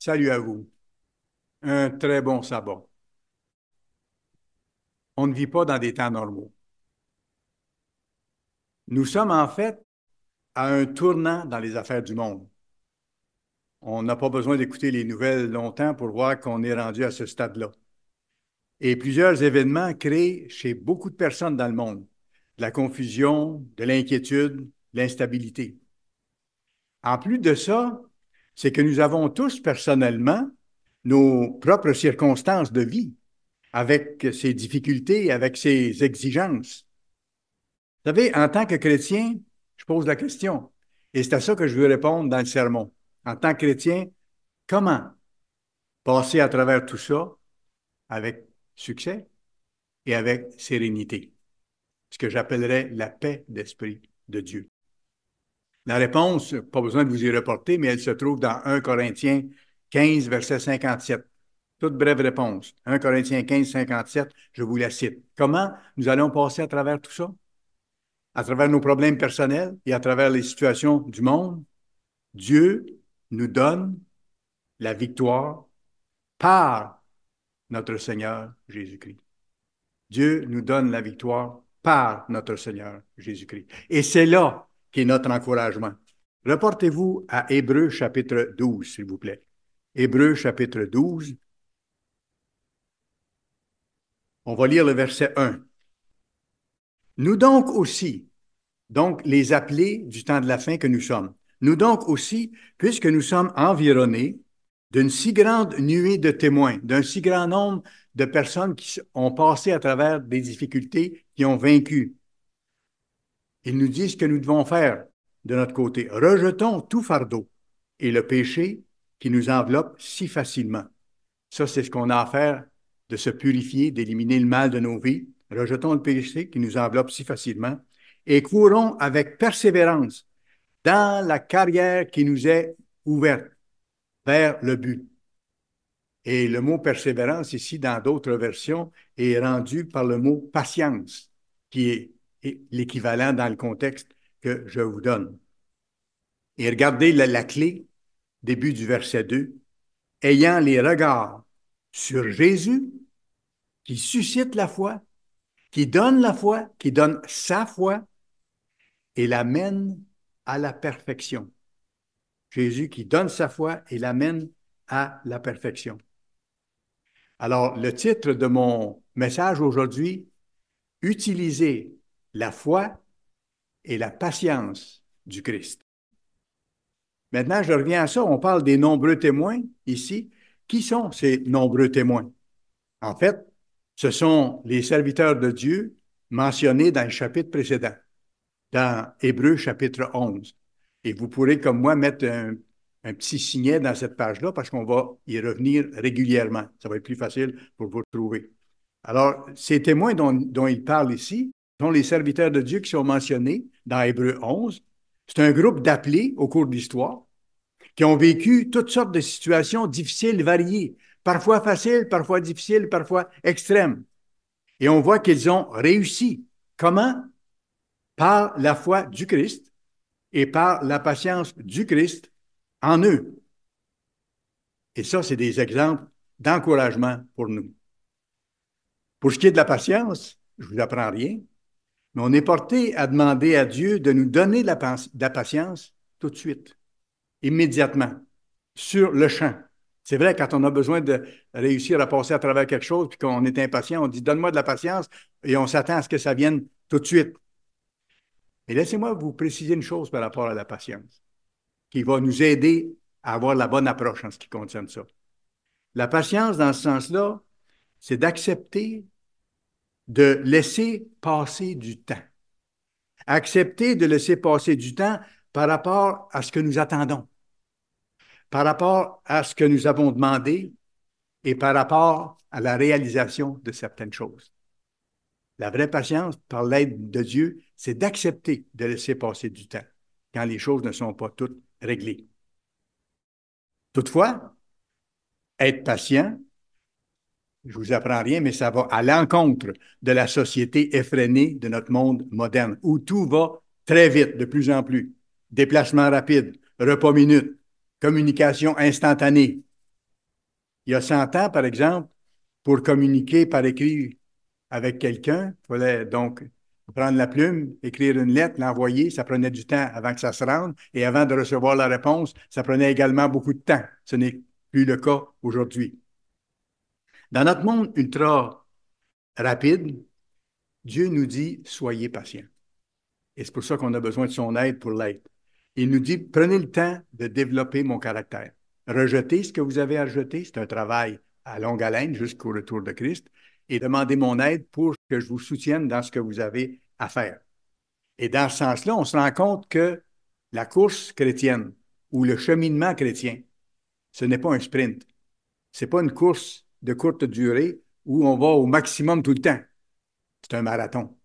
Salut à vous. Un très bon sabbat. On ne vit pas dans des temps normaux. Nous sommes en fait à un tournant dans les affaires du monde. On n'a pas besoin d'écouter les nouvelles longtemps pour voir qu'on est rendu à ce stade-là. Et plusieurs événements créent chez beaucoup de personnes dans le monde de la confusion, de l'inquiétude, de l'instabilité. En plus de ça, c'est que nous avons tous personnellement nos propres circonstances de vie, avec ses difficultés, avec ses exigences. Vous savez, en tant que chrétien, je pose la question, et c'est à ça que je veux répondre dans le sermon. En tant que chrétien, comment passer à travers tout ça avec succès et avec sérénité? Ce que j'appellerais la paix d'esprit de Dieu. La réponse, pas besoin de vous y reporter, mais elle se trouve dans 1 Corinthiens 15, verset 57. Toute brève réponse. 1 Corinthiens 15, 57, je vous la cite. Comment nous allons passer à travers tout ça? À travers nos problèmes personnels et à travers les situations du monde, Dieu nous donne la victoire par notre Seigneur Jésus-Christ. Dieu nous donne la victoire par notre Seigneur Jésus-Christ. Et c'est là qu'est notre encouragement. Reportez-vous à Hébreux chapitre 12, s'il vous plaît. Hébreux chapitre 12. On va lire le verset 1. Nous donc aussi, donc les appelés du temps de la fin que nous sommes, nous donc aussi, puisque nous sommes environnés d'une si grande nuée de témoins, d'un si grand nombre de personnes qui ont passé à travers des difficultés, qui ont vaincu. Ils nous disent ce que nous devons faire de notre côté. Rejetons tout fardeau et le péché qui nous enveloppe si facilement. Ça, c'est ce qu'on a à faire, de se purifier, d'éliminer le mal de nos vies. Rejetons le péché qui nous enveloppe si facilement et courons avec persévérance dans la carrière qui nous est ouverte vers le but. Et le mot persévérance, ici, dans d'autres versions, est rendu par le mot patience, qui est l'équivalent dans le contexte que je vous donne. Et regardez la clé, début du verset 2, ayant les regards sur Jésus, qui suscite la foi, qui donne la foi, qui donne sa foi et l'amène à la perfection. Jésus qui donne sa foi et l'amène à la perfection. Alors, le titre de mon message aujourd'hui, utiliser la foi et la patience du Christ. Maintenant, je reviens à ça. On parle des nombreux témoins ici. Qui sont ces nombreux témoins? En fait, ce sont les serviteurs de Dieu mentionnés dans le chapitre précédent, dans Hébreux chapitre 11. Et vous pourrez, comme moi, mettre un petit signet dans cette page-là parce qu'on va y revenir régulièrement. Ça va être plus facile pour vous retrouver. Alors, ces témoins dont il parle ici sont les serviteurs de Dieu qui sont mentionnés dans Hébreux 11. C'est un groupe d'appelés au cours de l'histoire qui ont vécu toutes sortes de situations difficiles, variées, parfois faciles, parfois difficiles, parfois extrêmes. Et on voit qu'ils ont réussi. Comment? Par la foi du Christ et par la patience du Christ en eux. Et ça, c'est des exemples d'encouragement pour nous. Pour ce qui est de la patience, je ne vous apprends rien, mais on est porté à demander à Dieu de nous donner de la patience tout de suite, immédiatement, sur le champ. C'est vrai, quand on a besoin de réussir à passer à travers quelque chose, puis qu'on est impatient, on dit donne-moi de la patience, et on s'attend à ce que ça vienne tout de suite. Et laissez-moi vous préciser une chose par rapport à la patience, qui va nous aider à avoir la bonne approche en ce qui concerne ça. La patience, dans ce sens-là, c'est d'accepter de laisser passer du temps. Accepter de laisser passer du temps par rapport à ce que nous attendons, par rapport à ce que nous avons demandé et par rapport à la réalisation de certaines choses. La vraie patience, par l'aide de Dieu, c'est d'accepter de laisser passer du temps quand les choses ne sont pas toutes réglées. Toutefois, être patient, je vous apprends rien, mais ça va à l'encontre de la société effrénée de notre monde moderne, où tout va très vite, de plus en plus. Déplacement rapide, repas minute, communication instantanée. Il y a 100 ans, par exemple, pour communiquer par écrit avec quelqu'un, il fallait donc prendre la plume, écrire une lettre, l'envoyer. Ça prenait du temps avant que ça se rende. Et avant de recevoir la réponse, ça prenait également beaucoup de temps. Ce n'est plus le cas aujourd'hui. Dans notre monde ultra rapide, Dieu nous dit, soyez patients. Et c'est pour ça qu'on a besoin de son aide pour l'être. Il nous dit, prenez le temps de développer mon caractère. Rejetez ce que vous avez à rejeter, c'est un travail à longue haleine jusqu'au retour de Christ, et demandez mon aide pour que je vous soutienne dans ce que vous avez à faire. Et dans ce sens-là, on se rend compte que la course chrétienne ou le cheminement chrétien, ce n'est pas un sprint. Ce n'est pas une course de courte durée où on va au maximum tout le temps. C'est un marathon.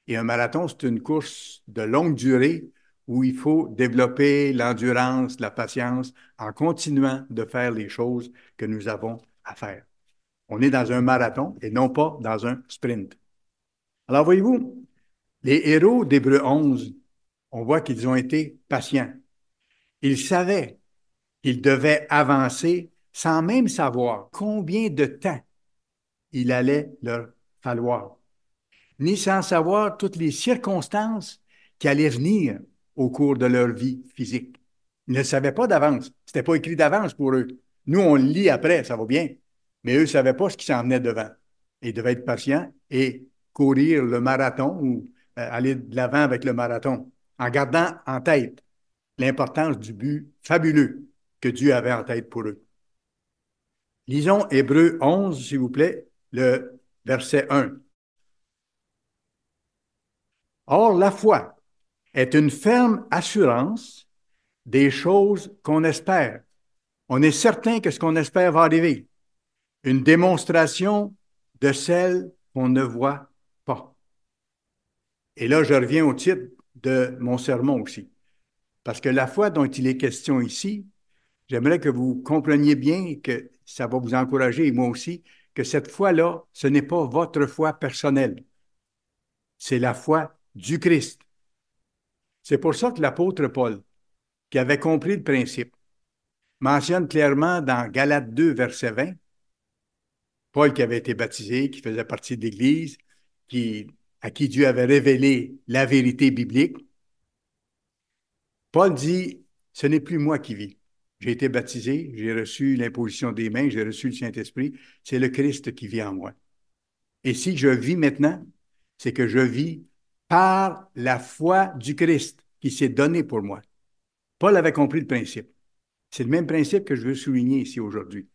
Et un marathon, c'est une course de longue durée où il faut développer l'endurance, la patience en continuant de faire les choses que nous avons à faire. On est dans un marathon et non pas dans un sprint. Alors, voyez-vous, les héros d'Hébreux 11, on voit qu'ils ont été patients. Ils savaient qu'ils devaient avancer sans même savoir combien de temps il allait leur falloir, ni sans savoir toutes les circonstances qui allaient venir au cours de leur vie physique. Ils ne savaient pas d'avance. Ce n'était pas écrit d'avance pour eux. Nous, on le lit après, ça va bien. Mais eux ne savaient pas ce qui s'en venait devant. Ils devaient être patients et courir le marathon ou aller de l'avant avec le marathon en gardant en tête l'importance du but fabuleux que Dieu avait en tête pour eux. Lisons Hébreux 11, s'il vous plaît, le verset 1. Or, la foi est une ferme assurance des choses qu'on espère. On est certain que ce qu'on espère va arriver. Une démonstration de celle qu'on ne voit pas. Et là, je reviens au titre de mon sermon aussi. Parce que la foi dont il est question ici, j'aimerais que vous compreniez bien et que ça va vous encourager, et moi aussi, que cette foi-là, ce n'est pas votre foi personnelle. C'est la foi du Christ. C'est pour ça que l'apôtre Paul, qui avait compris le principe, mentionne clairement dans Galates 2, verset 20, Paul qui avait été baptisé, qui faisait partie de l'Église, à qui Dieu avait révélé la vérité biblique. Paul dit, ce n'est plus moi qui vis. J'ai été baptisé, j'ai reçu l'imposition des mains, j'ai reçu le Saint-Esprit. C'est le Christ qui vit en moi. Et si je vis maintenant, c'est que je vis par la foi du Christ qui s'est donné pour moi. Paul avait compris le principe. C'est le même principe que je veux souligner ici aujourd'hui.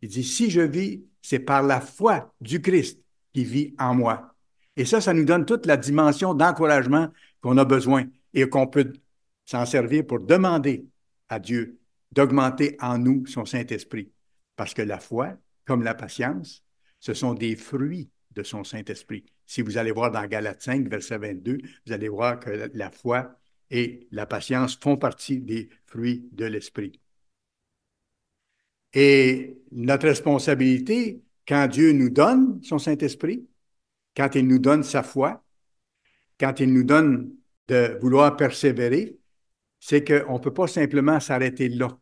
Il dit, si je vis, c'est par la foi du Christ qui vit en moi. Et ça nous donne toute la dimension d'encouragement qu'on a besoin et qu'on peut s'en servir pour demander à Dieu d'augmenter en nous son Saint-Esprit. Parce que la foi, comme la patience, ce sont des fruits de son Saint-Esprit. Si vous allez voir dans Galates 5, verset 22, vous allez voir que la foi et la patience font partie des fruits de l'Esprit. Et notre responsabilité, quand Dieu nous donne son Saint-Esprit, quand il nous donne sa foi, quand il nous donne de vouloir persévérer, c'est qu'on ne peut pas simplement s'arrêter là.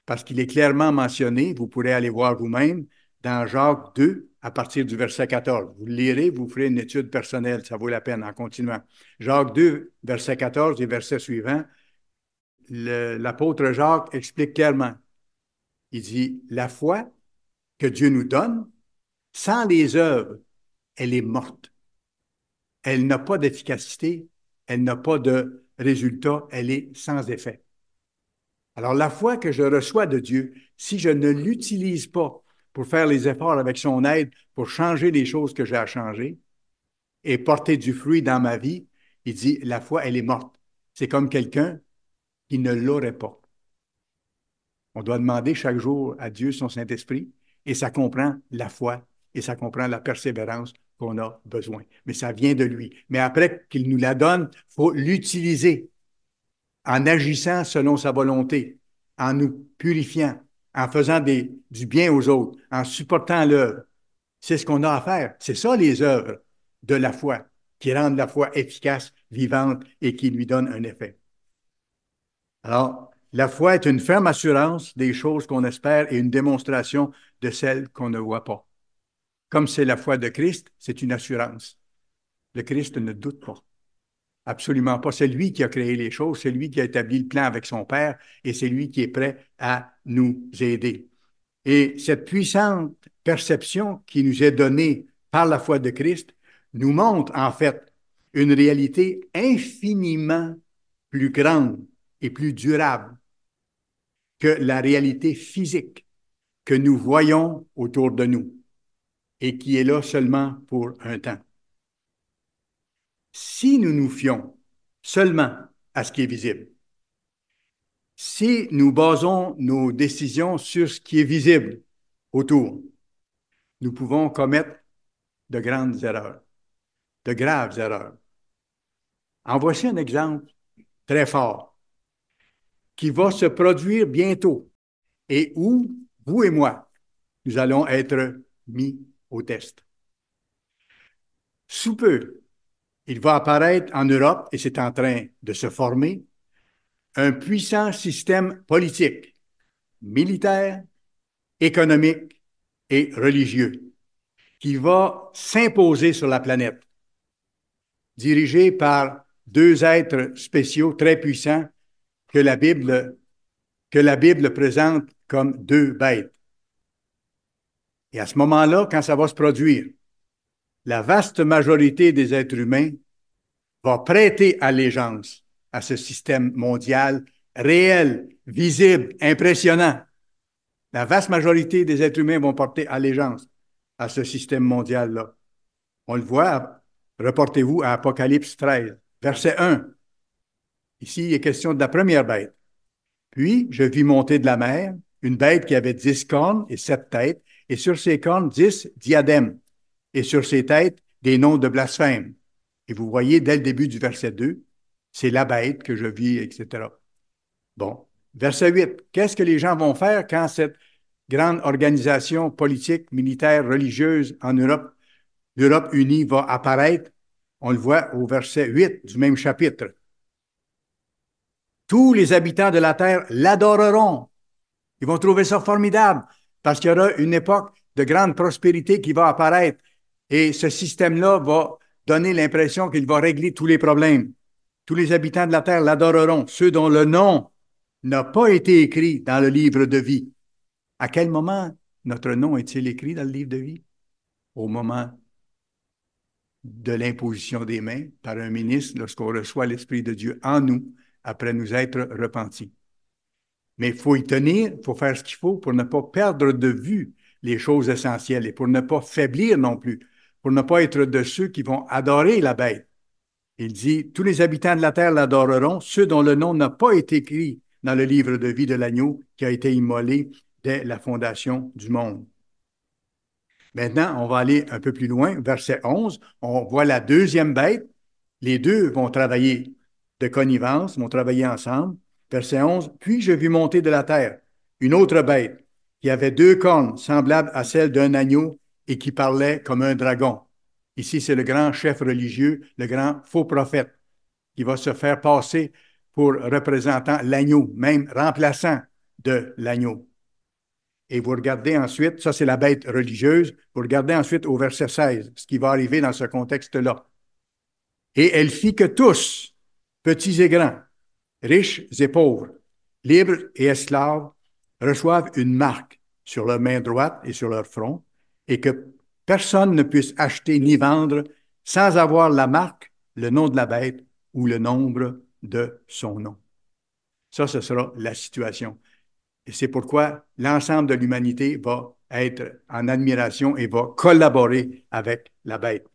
Parce qu'il est clairement mentionné, vous pourrez aller voir vous-même, dans Jacques 2, à partir du verset 14. Vous le lirez, vous ferez une étude personnelle, ça vaut la peine en continuant. Jacques 2, verset 14 et verset suivant, l'apôtre Jacques explique clairement. Il dit, la foi que Dieu nous donne, sans les œuvres, elle est morte. Elle n'a pas d'efficacité, elle n'a pas de résultat, elle est sans effet. Alors la foi que je reçois de Dieu, si je ne l'utilise pas pour faire les efforts avec son aide, pour changer les choses que j'ai à changer et porter du fruit dans ma vie, il dit, la foi, elle est morte. C'est comme quelqu'un qui ne l'aurait pas. On doit demander chaque jour à Dieu son Saint-Esprit et ça comprend la foi et ça comprend la persévérance qu'on a besoin. Mais ça vient de lui. Mais après qu'il nous la donne, il faut l'utiliser en agissant selon sa volonté, en nous purifiant, en faisant du bien aux autres, en supportant l'œuvre. C'est ce qu'on a à faire. C'est ça les œuvres de la foi, qui rendent la foi efficace, vivante et qui lui donnent un effet. Alors, La foi est une ferme assurance des choses qu'on espère et une démonstration de celles qu'on ne voit pas. Comme c'est la foi de Christ, c'est une assurance. Le Christ ne doute pas. Absolument pas. C'est lui qui a créé les choses, c'est lui qui a établi le plan avec son Père et c'est lui qui est prêt à nous aider. Et cette puissante perception qui nous est donnée par la foi de Christ nous montre en fait une réalité infiniment plus grande et plus durable que la réalité physique que nous voyons autour de nous et qui est là seulement pour un temps. Si nous nous fions seulement à ce qui est visible, si nous basons nos décisions sur ce qui est visible autour, nous pouvons commettre de grandes erreurs, de graves erreurs. En voici un exemple très fort qui va se produire bientôt et où, vous et moi, nous allons être mis au test. Sous peu, il va apparaître en Europe, et c'est en train de se former, un puissant système politique, militaire, économique et religieux qui va s'imposer sur la planète, dirigé par deux êtres spéciaux très puissants que la Bible présente comme deux bêtes. Et à ce moment-là, quand ça va se produire, la vaste majorité des êtres humains va prêter allégeance à ce système mondial réel, visible, impressionnant. La vaste majorité des êtres humains vont porter allégeance à ce système mondial-là. On le voit, reportez-vous à Apocalypse 13, verset 1. Ici, il est question de la première bête. Puis, je vis monter de la mer une bête qui avait 10 cornes et 7 têtes, et sur ses cornes 10 diadèmes, et sur ses têtes des noms de blasphème. Et vous voyez, dès le début du verset 2, c'est la bête que je vis, etc. Bon, verset 8. Qu'est-ce que les gens vont faire quand cette grande organisation politique, militaire, religieuse en Europe, l'Europe unie, va apparaître? On le voit au verset 8 du même chapitre. Tous les habitants de la terre l'adoreront. Ils vont trouver ça formidable parce qu'il y aura une époque de grande prospérité qui va apparaître et ce système-là va donner l'impression qu'il va régler tous les problèmes. Tous les habitants de la terre l'adoreront, ceux dont le nom n'a pas été écrit dans le livre de vie. À quel moment notre nom est-il écrit dans le livre de vie? Au moment de l'imposition des mains par un ministre lorsqu'on reçoit l'Esprit de Dieu en nous après nous être repentis. Mais il faut y tenir, il faut faire ce qu'il faut pour ne pas perdre de vue les choses essentielles et pour ne pas faiblir non plus, pour ne pas être de ceux qui vont adorer la bête. Il dit, tous les habitants de la terre l'adoreront, ceux dont le nom n'a pas été écrit dans le livre de vie de l'agneau qui a été immolé dès la fondation du monde. Maintenant, on va aller un peu plus loin, verset 11, on voit la deuxième bête. Les deux vont travailler de connivence, vont travailler ensemble. Verset 11, puis je vis monter de la terre une autre bête qui avait deux cornes semblables à celles d'un agneau et qui parlait comme un dragon. Ici, c'est le grand chef religieux, le grand faux prophète, qui va se faire passer pour représentant l'agneau, même remplaçant de l'agneau. Et vous regardez ensuite, ça c'est la bête religieuse, vous regardez ensuite au verset 16, ce qui va arriver dans ce contexte-là. Et elle fit que tous, petits et grands, riches et pauvres, libres et esclaves, reçoivent une marque sur leur main droite et sur leur front, et que personne ne puisse acheter ni vendre sans avoir la marque, le nom de la bête ou le nombre de son nom. Ça, ce sera la situation. Et c'est pourquoi l'ensemble de l'humanité va être en admiration et va collaborer avec la bête.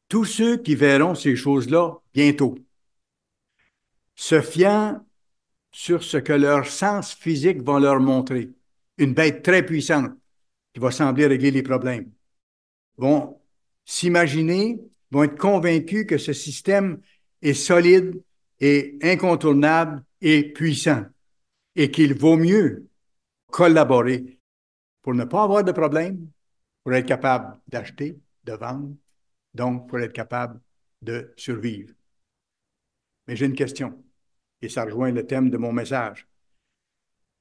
Tous ceux qui verront ces choses-là bientôt, se fiant sur ce que leurs sens physiques vont leur montrer, une bête très puissante qui va sembler régler les problèmes, vont s'imaginer, vont être convaincus que ce système est solide et incontournable et puissant et qu'il vaut mieux collaborer pour ne pas avoir de problème, pour être capable d'acheter, de vendre, donc pour être capable de survivre. Mais j'ai une question. Et ça rejoint le thème de mon message.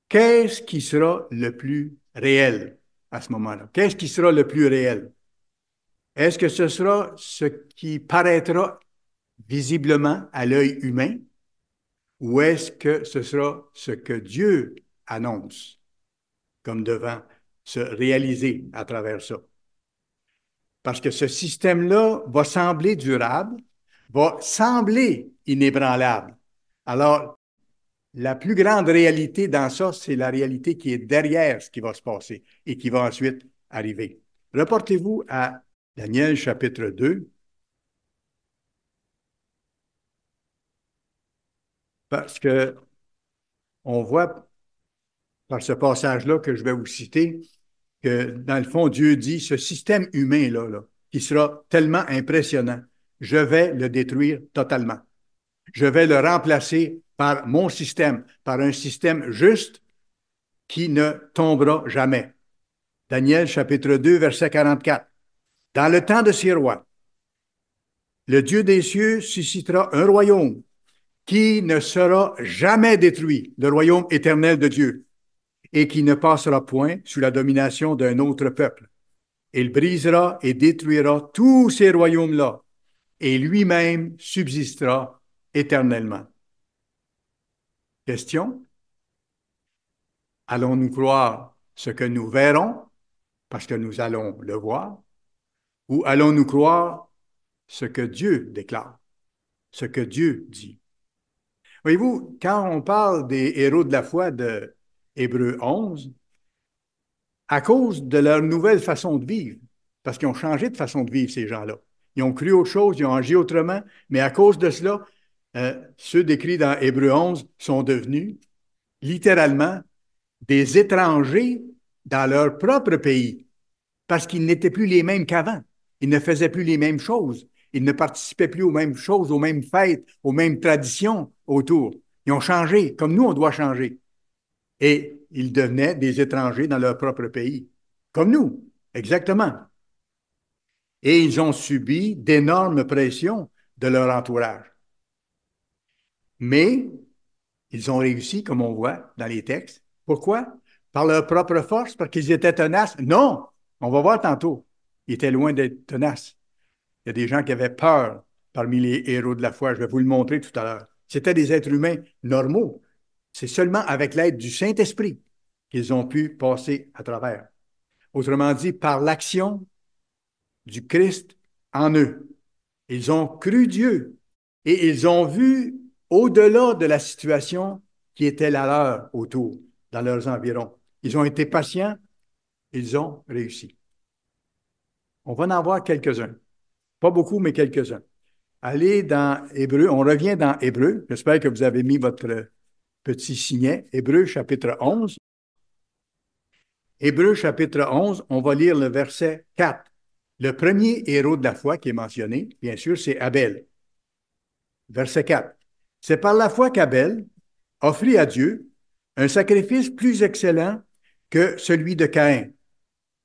Qu'est-ce qui sera le plus réel à ce moment-là? Qu'est-ce qui sera le plus réel? Est-ce que ce sera ce qui paraîtra visiblement à l'œil humain ou est-ce que ce sera ce que Dieu annonce comme devant se réaliser à travers ça? Parce que ce système-là va sembler durable, va sembler inébranlable. Alors, la plus grande réalité dans ça, c'est la réalité qui est derrière ce qui va se passer et qui va ensuite arriver. Reportez-vous à Daniel chapitre 2, parce que on voit par ce passage-là que je vais vous citer que, dans le fond, Dieu dit, ce système humain-là, là, qui sera tellement impressionnant, je vais le détruire totalement. Je vais le remplacer par mon système, par un système juste qui ne tombera jamais. Daniel chapitre 2, verset 44. Dans le temps de ces rois, le Dieu des cieux suscitera un royaume qui ne sera jamais détruit, le royaume éternel de Dieu, et qui ne passera point sous la domination d'un autre peuple. Il brisera et détruira tous ces royaumes-là, et lui-même subsistera éternellement. Question? Allons-nous croire ce que nous verrons, parce que nous allons le voir, ou allons-nous croire ce que Dieu déclare, ce que Dieu dit? Voyez-vous, quand on parle des héros de la foi de Hébreux 11, à cause de leur nouvelle façon de vivre, parce qu'ils ont changé de façon de vivre, ces gens-là. Ils ont cru autre chose, ils ont agi autrement, mais à cause de cela, ceux décrits dans Hébreux 11 sont devenus littéralement des étrangers dans leur propre pays, parce qu'ils n'étaient plus les mêmes qu'avant. Ils ne faisaient plus les mêmes choses. Ils ne participaient plus aux mêmes choses, aux mêmes fêtes, aux mêmes traditions autour. Ils ont changé, comme nous, on doit changer. Et ils devenaient des étrangers dans leur propre pays, comme nous, exactement. Et ils ont subi d'énormes pressions de leur entourage. Mais ils ont réussi, comme on voit dans les textes. Pourquoi? Par leur propre force, parce qu'ils étaient tenaces? Non, on va voir tantôt. Ils étaient loin d'être tenaces. Il y a des gens qui avaient peur parmi les héros de la foi. Je vais vous le montrer tout à l'heure. C'était des êtres humains normaux. C'est seulement avec l'aide du Saint-Esprit qu'ils ont pu passer à travers. Autrement dit, par l'action du Christ en eux. Ils ont cru Dieu et ils ont vu au-delà de la situation qui était la leur autour, dans leurs environs. Ils ont été patients, ils ont réussi. On va en voir quelques-uns. Pas beaucoup, mais quelques-uns. Allez dans Hébreu, on revient dans Hébreu. J'espère que vous avez mis votre petit signet. Hébreu chapitre 11. Hébreu chapitre 11, on va lire le verset 4. Le premier héros de la foi qui est mentionné, bien sûr, c'est Abel. Verset 4. C'est par la foi qu'Abel offrit à Dieu un sacrifice plus excellent que celui de Caïn.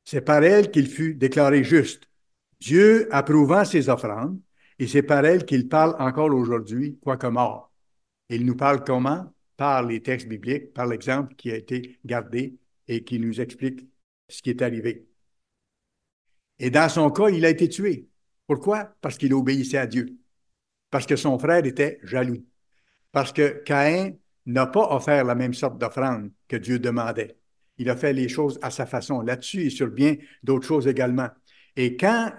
C'est par elle qu'il fut déclaré juste, Dieu approuvant ses offrandes, et c'est par elle qu'il parle encore aujourd'hui, quoique mort. Il nous parle comment? Par les textes bibliques, par l'exemple qui a été gardé et qui nous explique ce qui est arrivé. Et dans son cas, il a été tué. Pourquoi? Parce qu'il obéissait à Dieu. Parce que son frère était jaloux. Parce que Caïn n'a pas offert la même sorte d'offrande que Dieu demandait. Il a fait les choses à sa façon, là-dessus et sur bien d'autres choses également. Et quand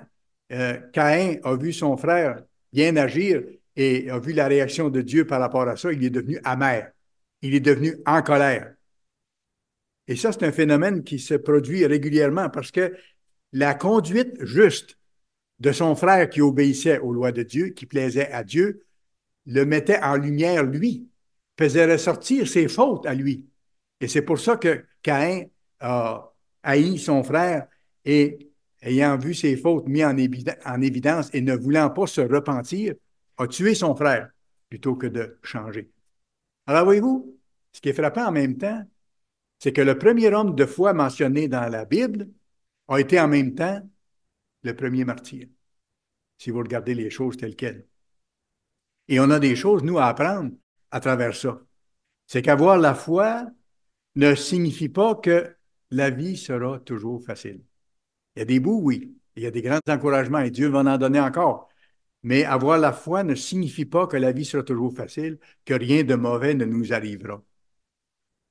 Caïn a vu son frère bien agir et a vu la réaction de Dieu par rapport à ça, il est devenu amer. Il est devenu en colère. Et ça, c'est un phénomène qui se produit régulièrement parce que la conduite juste de son frère qui obéissait aux lois de Dieu, qui plaisait à Dieu, le mettait en lumière, lui, faisait ressortir ses fautes à lui. Et c'est pour ça que Caïn a haï son frère et, ayant vu ses fautes mises en évidence et ne voulant pas se repentir, a tué son frère plutôt que de changer. Alors, voyez-vous, ce qui est frappant en même temps, c'est que le premier homme de foi mentionné dans la Bible a été en même temps le premier martyr, si vous regardez les choses telles quelles. Et on a des choses, nous, à apprendre à travers ça. C'est qu'avoir la foi ne signifie pas que la vie sera toujours facile. Il y a des bouts, oui. Il y a des grands encouragements et Dieu va en donner encore. Mais avoir la foi ne signifie pas que la vie sera toujours facile, que rien de mauvais ne nous arrivera.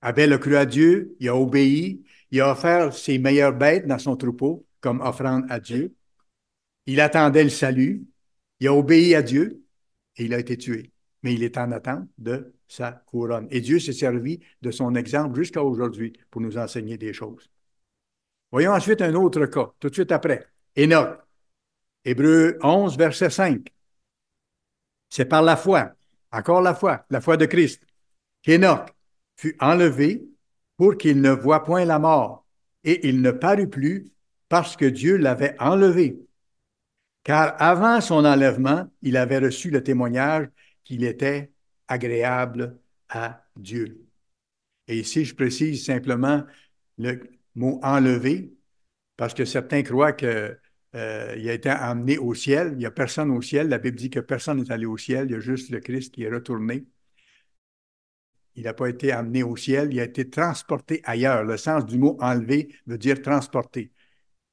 Abel a cru à Dieu, il a obéi, il a offert ses meilleures bêtes dans son troupeau comme offrande à Dieu. Il attendait le salut, il a obéi à Dieu et il a été tué. Mais il est en attente de sa couronne. Et Dieu s'est servi de son exemple jusqu'à aujourd'hui pour nous enseigner des choses. Voyons ensuite un autre cas, tout de suite après. Enoch, Hébreux 11, verset 5. C'est par la foi, encore la foi de Christ, qu'Enoch fut enlevé pour qu'il ne voie point la mort, et il ne parut plus parce que Dieu l'avait enlevé. Car avant son enlèvement, il avait reçu le témoignage qu'il était agréable à Dieu. Et ici, je précise simplement le mot enlevé, parce que certains croient qu'il a été emmené au ciel. Il n'y a personne au ciel. La Bible dit que personne n'est allé au ciel. Il y a juste le Christ qui est retourné. Il n'a pas été amené au ciel, il a été transporté ailleurs. Le sens du mot enlevé veut dire transporté.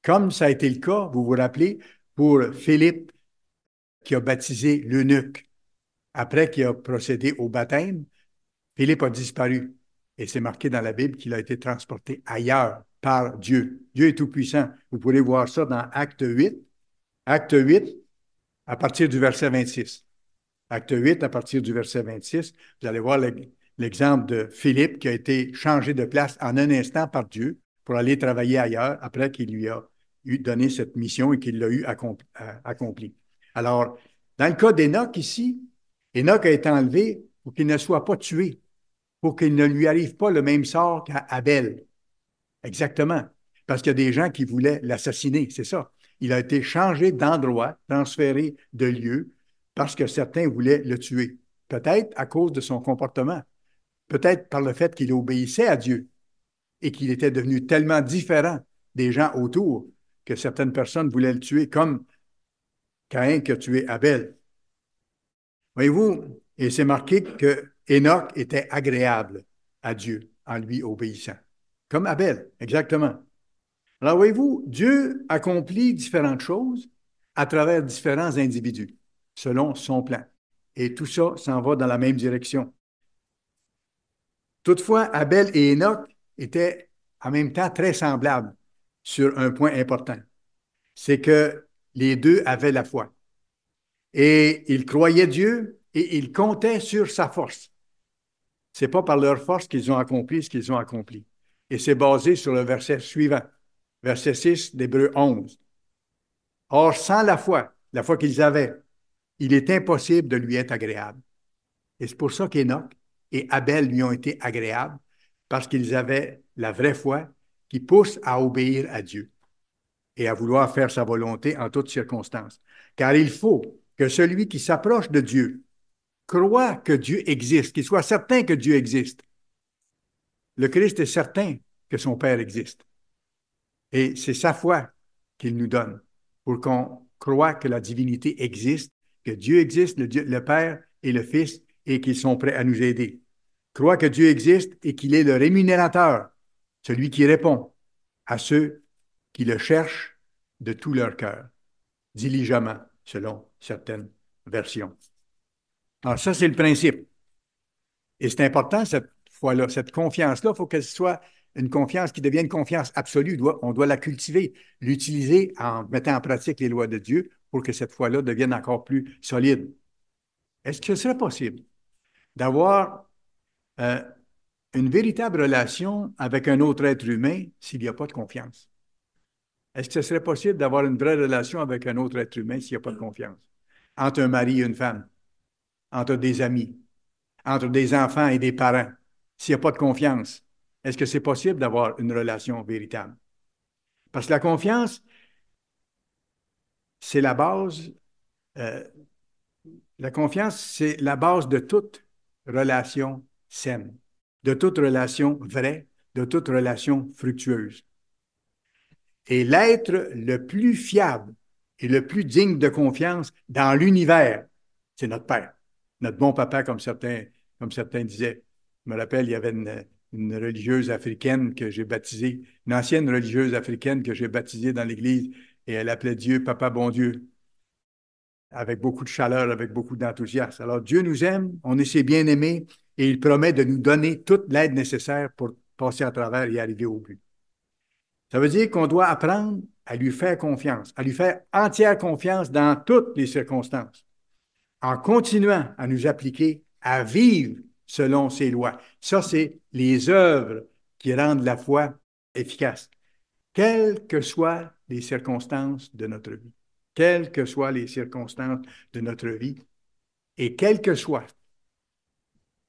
Comme ça a été le cas, vous vous rappelez, pour Philippe qui a baptisé l'eunuque. Après qu'il a procédé au baptême, Philippe a disparu. Et c'est marqué dans la Bible qu'il a été transporté ailleurs par Dieu. Dieu est tout-puissant. Vous pourrez voir ça dans Acte 8. Acte 8, à partir du verset 26. Acte 8, à partir du verset 26, vous allez voir l'exemple de Philippe qui a été changé de place en un instant par Dieu pour aller travailler ailleurs après qu'il lui a donné cette mission et qu'il l'a eu accomplie. Alors, dans le cas d'Enoch ici, Enoch a été enlevé pour qu'il ne soit pas tué, pour qu'il ne lui arrive pas le même sort qu'à Abel. Exactement. Parce qu'il y a des gens qui voulaient l'assassiner, c'est ça. Il a été changé d'endroit, transféré de lieu, parce que certains voulaient le tuer. Peut-être à cause de son comportement, peut-être par le fait qu'il obéissait à Dieu et qu'il était devenu tellement différent des gens autour que certaines personnes voulaient le tuer, comme Caïn qui a tué Abel. Voyez-vous, et c'est marqué que Enoch était agréable à Dieu en lui obéissant. Comme Abel, exactement. Alors, voyez-vous, Dieu accomplit différentes choses à travers différents individus, selon son plan. Et tout ça s'en va dans la même direction. Toutefois, Abel et Enoch étaient en même temps très semblables sur un point important. C'est que les deux avaient la foi. Et ils croyaient Dieu et ils comptaient sur sa force. C'est pas par leur force qu'ils ont accompli ce qu'ils ont accompli. Et c'est basé sur le verset suivant, verset 6 d'Hébreux 11. Or, sans la foi qu'ils avaient, il est impossible de lui être agréable. Et c'est pour ça qu'Enoch et Abel lui ont été agréables, parce qu'ils avaient la vraie foi qui pousse à obéir à Dieu et à vouloir faire sa volonté en toutes circonstances. Car il faut que celui qui s'approche de Dieu croit que Dieu existe, qu'il soit certain que Dieu existe. Le Christ est certain que son Père existe. Et c'est sa foi qu'il nous donne pour qu'on croie que la divinité existe, que Dieu existe, le Père et le Fils, et qu'ils sont prêts à nous aider. Crois que Dieu existe et qu'il est le rémunérateur, celui qui répond à ceux qui le cherchent de tout leur cœur, diligemment, selon certaines versions. Alors ça, c'est le principe. Et c'est important, cette foi-là, cette confiance-là, il faut qu'elle soit une confiance qui devienne une confiance absolue. On doit la cultiver, l'utiliser en mettant en pratique les lois de Dieu pour que cette foi-là devienne encore plus solide. Est-ce que ce serait possible d'avoir euh, une véritable relation avec un autre être humain s'il n'y a pas de confiance? Est-ce que ce serait possible d'avoir une vraie relation avec un autre être humain s'il n'y a pas de confiance? Entre un mari et une femme, entre des amis, entre des enfants et des parents, s'il n'y a pas de confiance, est-ce que c'est possible d'avoir une relation véritable? Parce que la confiance, c'est la base, euh, la confiance, c'est la base de toute relation saine, de toute relation vraie, de toute relation fructueuse. Et l'être le plus fiable et le plus digne de confiance dans l'univers, c'est notre Père, notre bon papa, comme certains comme certains disaient. Je me rappelle, il y avait une religieuse africaine que j'ai baptisée, une ancienne religieuse africaine que j'ai baptisée dans l'Église, et elle appelait Dieu Papa bon Dieu, avec beaucoup de chaleur, avec beaucoup d'enthousiasme. Alors Dieu nous aime, on est ses bien-aimés, et il promet de nous donner toute l'aide nécessaire pour passer à travers et arriver au but. Ça veut dire qu'on doit apprendre à lui faire confiance, à lui faire entière confiance dans toutes les circonstances, en continuant à nous appliquer à vivre selon ses lois. Ça, c'est les œuvres qui rendent la foi efficace, quelles que soient les circonstances de notre vie. Quelles que soient les circonstances de notre vie et quelles que soient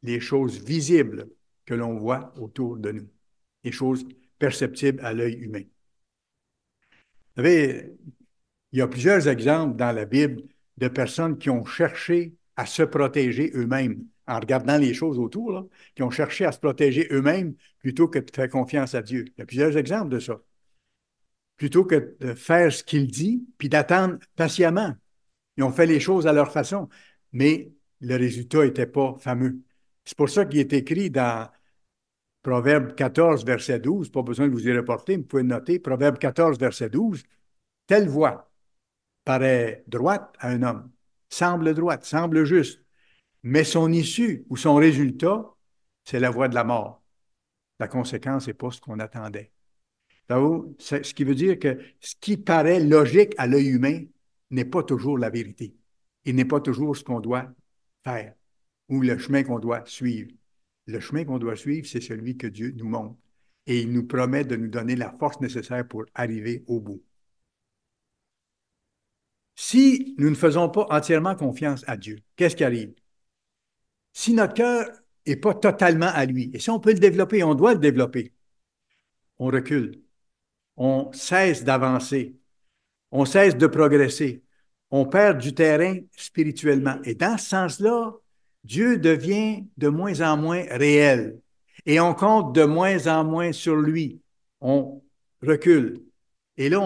les choses visibles que l'on voit autour de nous, les choses perceptibles à l'œil humain. Vous savez, il y a plusieurs exemples dans la Bible de personnes qui ont cherché à se protéger eux-mêmes en regardant les choses autour, là, qui ont cherché à se protéger eux-mêmes plutôt que de faire confiance à Dieu. Il y a plusieurs exemples de ça. Plutôt que de faire ce qu'il dit, puis d'attendre patiemment. Ils ont fait les choses à leur façon, mais le résultat n'était pas fameux. C'est pour ça qu'il est écrit dans Proverbe 14, verset 12, pas besoin de vous y reporter, vous pouvez noter, Proverbe 14, verset 12, telle voie paraît droite à un homme, semble droite, semble juste, mais son issue ou son résultat, c'est la voie de la mort. La conséquence n'est pas ce qu'on attendait. Ce qui veut dire que ce qui paraît logique à l'œil humain n'est pas toujours la vérité. Il n'est pas toujours ce qu'on doit faire ou le chemin qu'on doit suivre. Le chemin qu'on doit suivre, c'est celui que Dieu nous montre. Et il nous promet de nous donner la force nécessaire pour arriver au bout. Si nous ne faisons pas entièrement confiance à Dieu, qu'est-ce qui arrive? Si notre cœur n'est pas totalement à lui, et si on peut le développer, on doit le développer, on recule, on cesse d'avancer, on cesse de progresser, on perd du terrain spirituellement. Et dans ce sens-là, Dieu devient de moins en moins réel et on compte de moins en moins sur lui. On recule. Et là,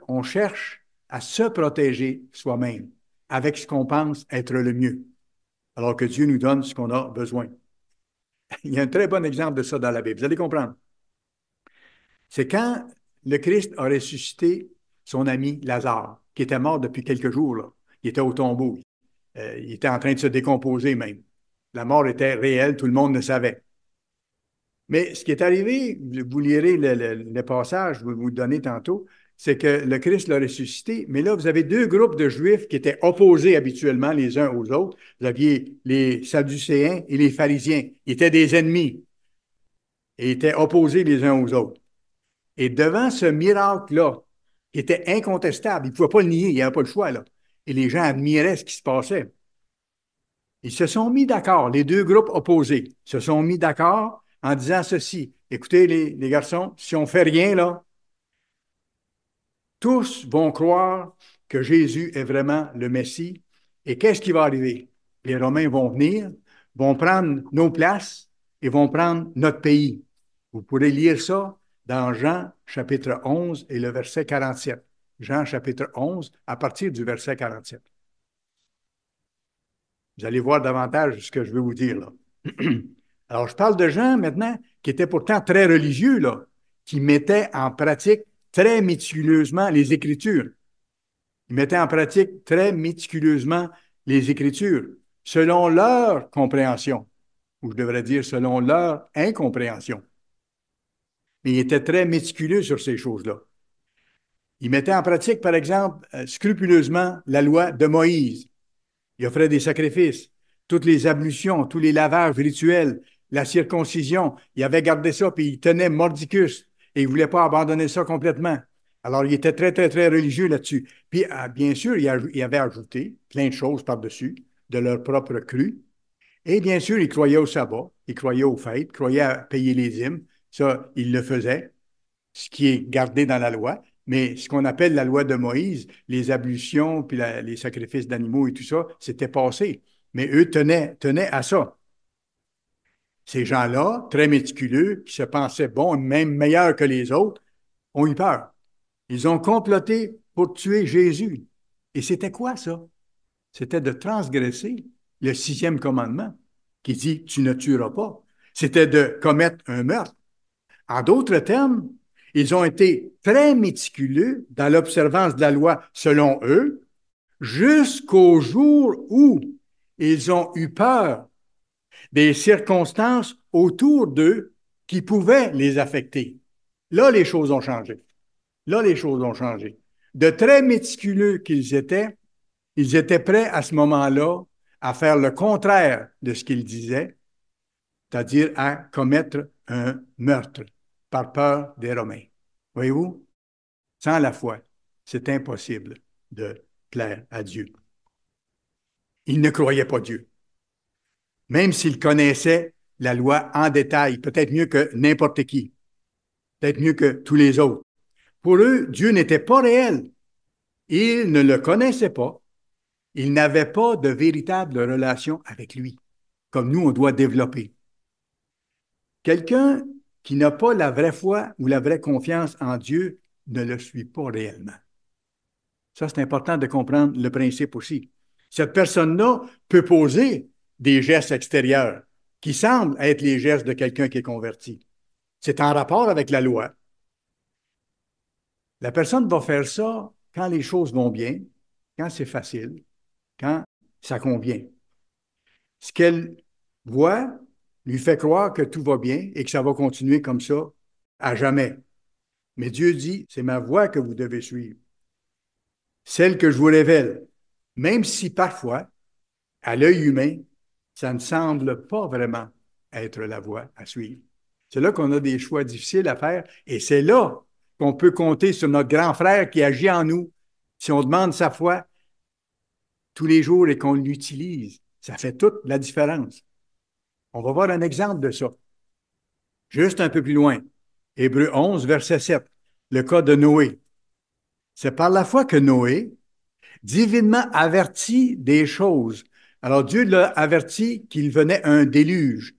on cherche à se protéger soi-même avec ce qu'on pense être le mieux, alors que Dieu nous donne ce qu'on a besoin. Il y a un très bon exemple de ça dans la Bible. Vous allez comprendre. C'est quand le Christ a ressuscité son ami Lazare, qui était mort depuis quelques jours, là. Il était au tombeau. Il était en train de se décomposer même. La mort était réelle, tout le monde le savait. Mais ce qui est arrivé, vous lirez le passage, je vais vous le donner tantôt, c'est que le Christ l'a ressuscité, mais là, vous avez deux groupes de Juifs qui étaient opposés habituellement les uns aux autres. Vous aviez les Sadducéens et les pharisiens. Ils étaient des ennemis et étaient opposés les uns aux autres. Et devant ce miracle-là, qui était incontestable, ils ne pouvaient pas le nier, il n'y avait pas le choix, là. Et les gens admiraient ce qui se passait. Ils se sont mis d'accord, les deux groupes opposés se sont mis d'accord en disant ceci. Écoutez, les garçons, si on ne fait rien, là, tous vont croire que Jésus est vraiment le Messie. Et qu'est-ce qui va arriver? Les Romains vont venir, vont prendre nos places et vont prendre notre pays. Vous pourrez lire ça dans Jean chapitre 11 et le verset 47. Jean chapitre 11 à partir du verset 47. Vous allez voir davantage ce que je veux vous dire là. Alors, je parle de gens maintenant qui étaient pourtant très religieux, là, qui mettaient en pratique très méticuleusement les Écritures. Ils mettaient en pratique très méticuleusement les Écritures, selon leur compréhension, ou je devrais dire selon leur incompréhension. Mais ils étaient très méticuleux sur ces choses-là. Ils mettaient en pratique, par exemple, scrupuleusement la loi de Moïse. Ils offraient des sacrifices, toutes les ablutions, tous les lavages rituels, la circoncision. Ils avaient gardé ça, puis ils tenaient mordicus et ils ne voulaient pas abandonner ça complètement. Alors, ils étaient très, très, très religieux là-dessus. Puis, bien sûr, ils avaient ajouté plein de choses par-dessus, de leur propre cru. Et bien sûr, ils croyaient au sabbat, ils croyaient aux fêtes, ils croyaient à payer les hymnes. Ça, ils le faisaient, ce qui est gardé dans la loi. Mais ce qu'on appelle la loi de Moïse, les ablutions, puis les sacrifices d'animaux et tout ça, c'était passé. Mais eux tenaient à ça. Ces gens-là, très méticuleux, qui se pensaient bons, même meilleurs que les autres, ont eu peur. Ils ont comploté pour tuer Jésus. Et c'était quoi ça? C'était de transgresser le 6e commandement. qui dit tu ne tueras pas. C'était de commettre un meurtre. En d'autres termes, ils ont été très méticuleux dans l'observance de la loi selon eux, jusqu'au jour où ils ont eu peur des circonstances autour d'eux qui pouvaient les affecter. Là, les choses ont changé. Là, les choses ont changé. De très méticuleux qu'ils étaient, ils étaient prêts à ce moment-là à faire le contraire de ce qu'ils disaient, c'est-à-dire à commettre un meurtre par peur des Romains. Voyez-vous? Sans la foi, c'est impossible de plaire à Dieu. Ils ne croyaient pas Dieu, même s'ils connaissaient la loi en détail, peut-être mieux que n'importe qui, peut-être mieux que tous les autres. Pour eux, Dieu n'était pas réel. Ils ne le connaissaient pas. Ils n'avaient pas de véritable relation avec lui, comme nous, on doit développer. Quelqu'un qui n'a pas la vraie foi ou la vraie confiance en Dieu ne le suit pas réellement. Ça, c'est important de comprendre le principe aussi. Cette personne-là peut poser des gestes extérieurs qui semblent être les gestes de quelqu'un qui est converti. C'est en rapport avec la loi. La personne va faire ça quand les choses vont bien, quand c'est facile, quand ça convient. Ce qu'elle voit lui fait croire que tout va bien et que ça va continuer comme ça à jamais. Mais Dieu dit, c'est ma voie que vous devez suivre, celle que je vous révèle, même si parfois, à l'œil humain, ça ne semble pas vraiment être la voie à suivre. C'est là qu'on a des choix difficiles à faire et c'est là qu'on peut compter sur notre grand frère qui agit en nous. Si on demande sa foi tous les jours et qu'on l'utilise, ça fait toute la différence. On va voir un exemple de ça. Juste un peu plus loin. Hébreux 11, verset 7. Le cas de Noé. C'est par la foi que Noé, divinement averti des choses. Alors Dieu l'a averti qu'il venait un déluge.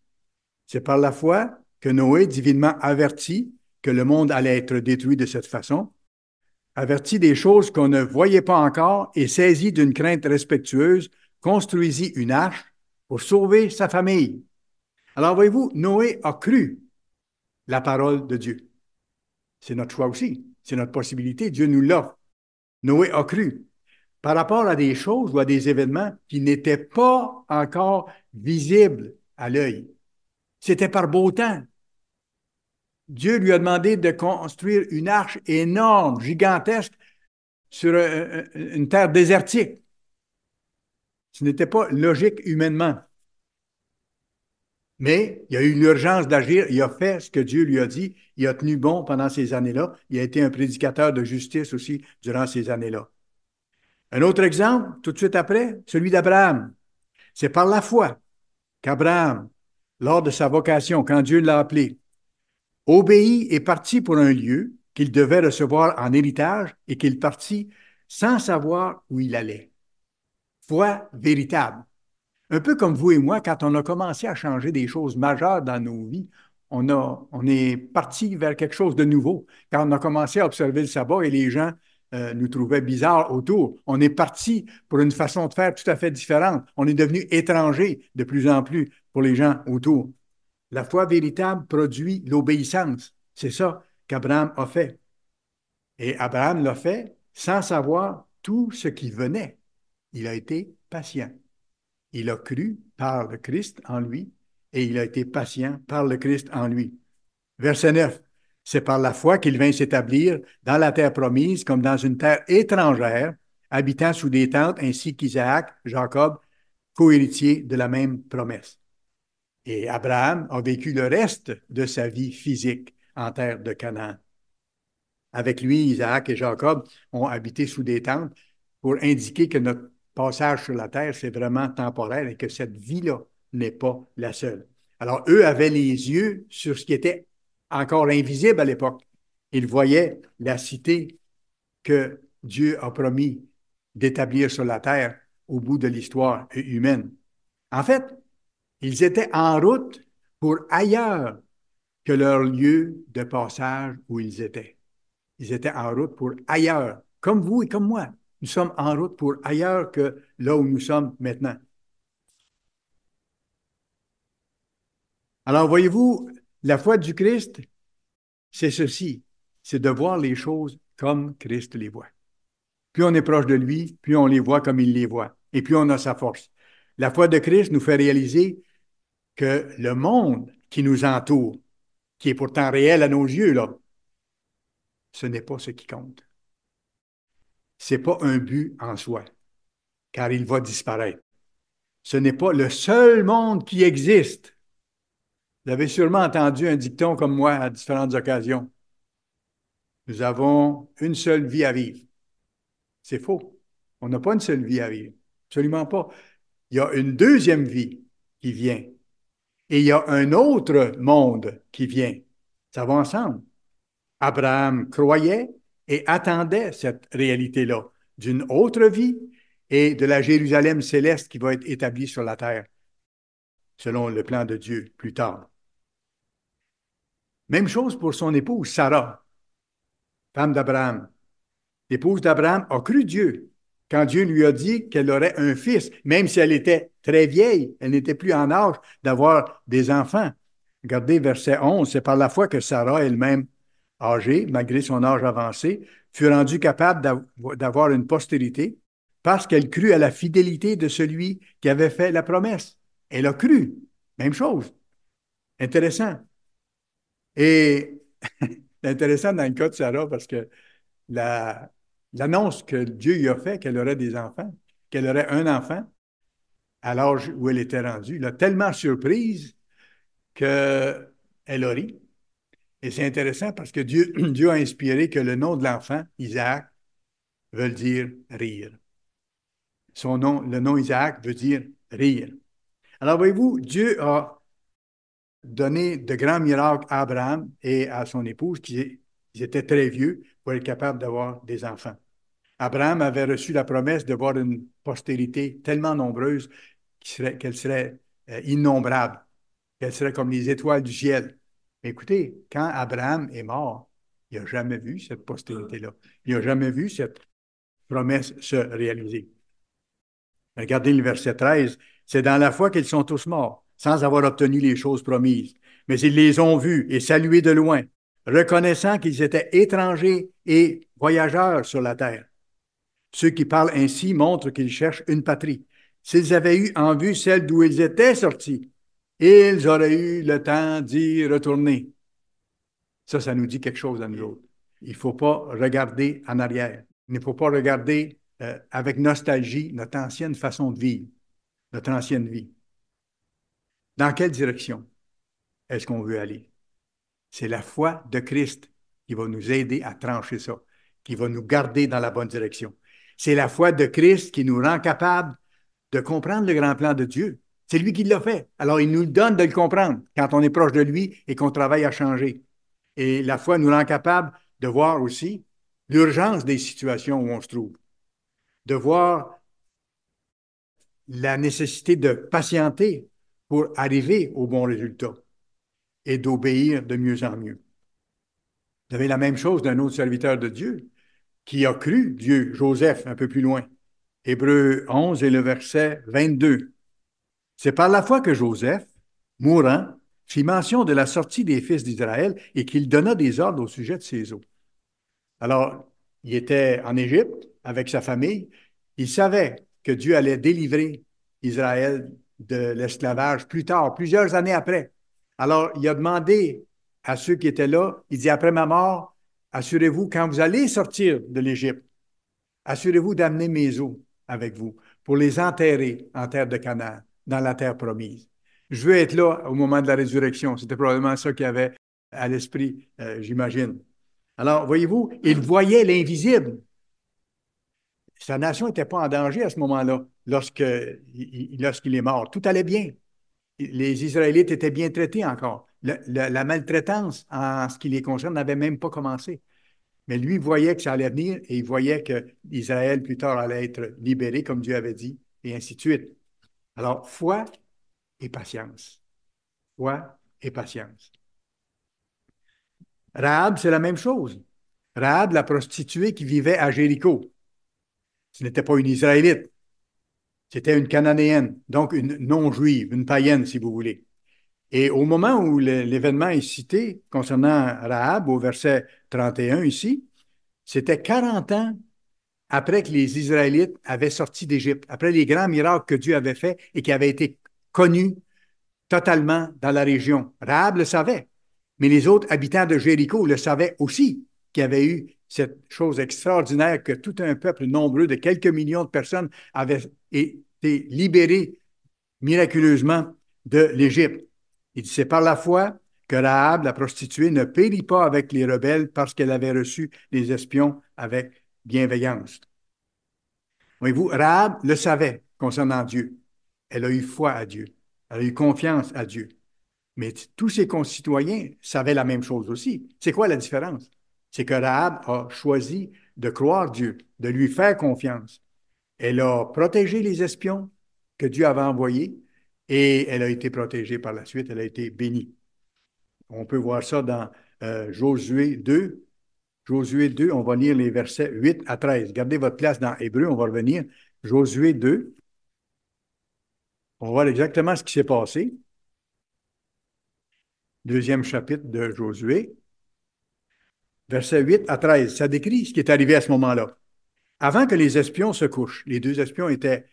C'est par la foi que Noé, divinement averti que le monde allait être détruit de cette façon, averti des choses qu'on ne voyait pas encore et saisi d'une crainte respectueuse, construisit une arche pour sauver sa famille. Alors voyez-vous, Noé a cru la parole de Dieu. C'est notre choix aussi, c'est notre possibilité, Dieu nous l'offre. Noé a cru par rapport à des choses ou à des événements qui n'étaient pas encore visibles à l'œil. C'était par beau temps. Dieu lui a demandé de construire une arche énorme, gigantesque, sur une terre désertique. Ce n'était pas logique humainement. Mais il a eu l'urgence d'agir. Il a fait ce que Dieu lui a dit. Il a tenu bon pendant ces années-là. Il a été un prédicateur de justice aussi durant ces années-là. Un autre exemple, tout de suite après, celui d'Abraham. C'est par la foi qu'Abraham, lors de sa vocation, quand Dieu l'a appelé, obéit et partit pour un lieu qu'il devait recevoir en héritage et qu'il partit sans savoir où il allait. Foi véritable. Un peu comme vous et moi, quand on a commencé à changer des choses majeures dans nos vies, on est parti vers quelque chose de nouveau. Quand on a commencé à observer le sabbat et les gens nous trouvaient bizarres autour, on est parti pour une façon de faire tout à fait différente. On est devenu étranger de plus en plus pour les gens autour. La foi véritable produit l'obéissance. C'est ça qu'Abraham a fait. Et Abraham l'a fait sans savoir tout ce qui venait. Il a été patient. Il a cru par le Christ en lui et il a été patient par le Christ en lui. Verset 9. C'est par la foi qu'il vint s'établir dans la terre promise comme dans une terre étrangère, habitant sous des tentes ainsi qu'Isaac, Jacob, cohéritiers de la même promesse. Et Abraham a vécu le reste de sa vie physique en terre de Canaan. Avec lui, Isaac et Jacob ont habité sous des tentes pour indiquer que notre passage sur la terre, c'est vraiment temporaire et que cette vie-là n'est pas la seule. Alors, eux avaient les yeux sur ce qui était encore invisible à l'époque. Ils voyaient la cité que Dieu a promis d'établir sur la terre au bout de l'histoire humaine. En fait, ils étaient en route pour ailleurs que leur lieu de passage où ils étaient. Ils étaient en route pour ailleurs, comme vous et comme moi. Nous sommes en route pour ailleurs que là où nous sommes maintenant. Alors, voyez-vous, la foi du Christ, c'est ceci, c'est de voir les choses comme Christ les voit. Plus on est proche de lui, plus on les voit comme il les voit, et plus on a sa force. La foi de Christ nous fait réaliser que le monde qui nous entoure, qui est pourtant réel à nos yeux, là, ce n'est pas ce qui compte. Ce n'est pas un but en soi, car il va disparaître. Ce n'est pas le seul monde qui existe. Vous avez sûrement entendu un dicton comme moi à différentes occasions. Nous avons une seule vie à vivre. C'est faux. On n'a pas une seule vie à vivre. Absolument pas. Il y a une deuxième vie qui vient. Et il y a un autre monde qui vient. Ça va ensemble. Abraham croyait et attendait cette réalité-là d'une autre vie et de la Jérusalem céleste qui va être établie sur la terre, selon le plan de Dieu plus tard. Même chose pour son épouse, Sarah, femme d'Abraham. L'épouse d'Abraham a cru Dieu quand Dieu lui a dit qu'elle aurait un fils, même si elle était très vieille, elle n'était plus en âge d'avoir des enfants. Regardez verset 11, c'est par la foi que Sarah elle-même, âgée, malgré son âge avancé, fut rendue capable d'avoir une postérité parce qu'elle crut à la fidélité de celui qui avait fait la promesse. Elle a cru. Même chose. Intéressant. Et c'est intéressant dans le cas de Sarah parce que l'annonce que Dieu lui a fait qu'elle aurait des enfants, qu'elle aurait un enfant à l'âge où elle était rendue, l'a tellement surprise qu'elle a ri. Et c'est intéressant parce que Dieu, Dieu a inspiré que le nom de l'enfant, Isaac, veut dire rire. Son nom, le nom Isaac veut dire rire. Alors, voyez-vous, Dieu a donné de grands miracles à Abraham et à son épouse, qui ils étaient très vieux pour être capables d'avoir des enfants. Abraham avait reçu la promesse de voir une postérité tellement nombreuse qu'elle serait innombrable, qu'elle serait comme les étoiles du ciel. Mais écoutez, quand Abraham est mort, il n'a jamais vu cette postérité-là. Il n'a jamais vu cette promesse se réaliser. Regardez le verset 13. C'est dans la foi qu'ils sont tous morts, sans avoir obtenu les choses promises. Mais ils les ont vus et salués de loin, reconnaissant qu'ils étaient étrangers et voyageurs sur la terre. Ceux qui parlent ainsi montrent qu'ils cherchent une patrie. S'ils avaient eu en vue celle d'où ils étaient sortis, ils auraient eu le temps d'y retourner. Ça nous dit quelque chose à nous autres. Il ne faut pas regarder en arrière. Il ne faut pas regarder avec nostalgie notre ancienne façon de vivre, notre ancienne vie. Dans quelle direction est-ce qu'on veut aller? C'est la foi de Christ qui va nous aider à trancher ça, qui va nous garder dans la bonne direction. C'est la foi de Christ qui nous rend capables de comprendre le grand plan de Dieu. C'est lui qui l'a fait. Alors, il nous donne de le comprendre quand on est proche de lui et qu'on travaille à changer. Et la foi nous rend capables de voir aussi l'urgence des situations où on se trouve, de voir la nécessité de patienter pour arriver au bon résultat et d'obéir de mieux en mieux. Vous avez la même chose d'un autre serviteur de Dieu qui a cru Dieu, Joseph, un peu plus loin. Hébreux 11 et le verset 22. C'est par la foi que Joseph, mourant, fit mention de la sortie des fils d'Israël et qu'il donna des ordres au sujet de ses eaux. Alors, il était en Égypte avec sa famille. Il savait que Dieu allait délivrer Israël de l'esclavage plus tard, plusieurs années après. Alors, il a demandé à ceux qui étaient là, il dit, après ma mort, assurez-vous, quand vous allez sortir de l'Égypte, assurez-vous d'amener mes eaux avec vous pour les enterrer en terre de Canaan, dans la terre promise. Je veux être là au moment de la résurrection. C'était probablement ça qu'il avait à l'esprit, j'imagine. Alors, voyez-vous, il voyait l'invisible. Sa nation n'était pas en danger à ce moment-là, lorsqu'il est mort. Tout allait bien. Les Israélites étaient bien traités encore. La maltraitance, en ce qui les concerne, n'avait même pas commencé. Mais lui voyait que ça allait venir et il voyait que Israël, plus tard, allait être libéré, comme Dieu avait dit, et ainsi de suite. Alors, foi et patience. Foi et patience. Rahab, c'est la même chose. Rahab, la prostituée qui vivait à Jéricho. Ce n'était pas une Israélite, c'était une Cananéenne, donc une non-juive, une païenne, si vous voulez. Et au moment où l'événement est cité concernant Rahab, au verset 31 ici, c'était 40 ans après que les Israélites avaient sorti d'Égypte, après les grands miracles que Dieu avait faits et qui avaient été connus totalement dans la région. Rahab le savait, mais les autres habitants de Jéricho le savaient aussi, qu'il y avait eu cette chose extraordinaire que tout un peuple nombreux de quelques millions de personnes avait été libéré miraculeusement de l'Égypte. Il dit, c'est par la foi que Rahab, la prostituée, ne périt pas avec les rebelles parce qu'elle avait reçu les espions avec bienveillance. Voyez-vous, Rahab le savait concernant Dieu. Elle a eu foi à Dieu. Elle a eu confiance à Dieu. Mais tous ses concitoyens savaient la même chose aussi. C'est quoi la différence? C'est que Rahab a choisi de croire Dieu, de lui faire confiance. Elle a protégé les espions que Dieu avait envoyés et elle a été protégée par la suite. Elle a été bénie. On peut voir ça dans Josué 2. Josué 2, on va lire les versets 8 à 13. Gardez votre place dans Hébreu, on va revenir. Josué 2, on va voir exactement ce qui s'est passé. Deuxième chapitre de Josué, versets 8 à 13. Ça décrit ce qui est arrivé à ce moment-là. Avant que les espions se couchent, les deux espions étaient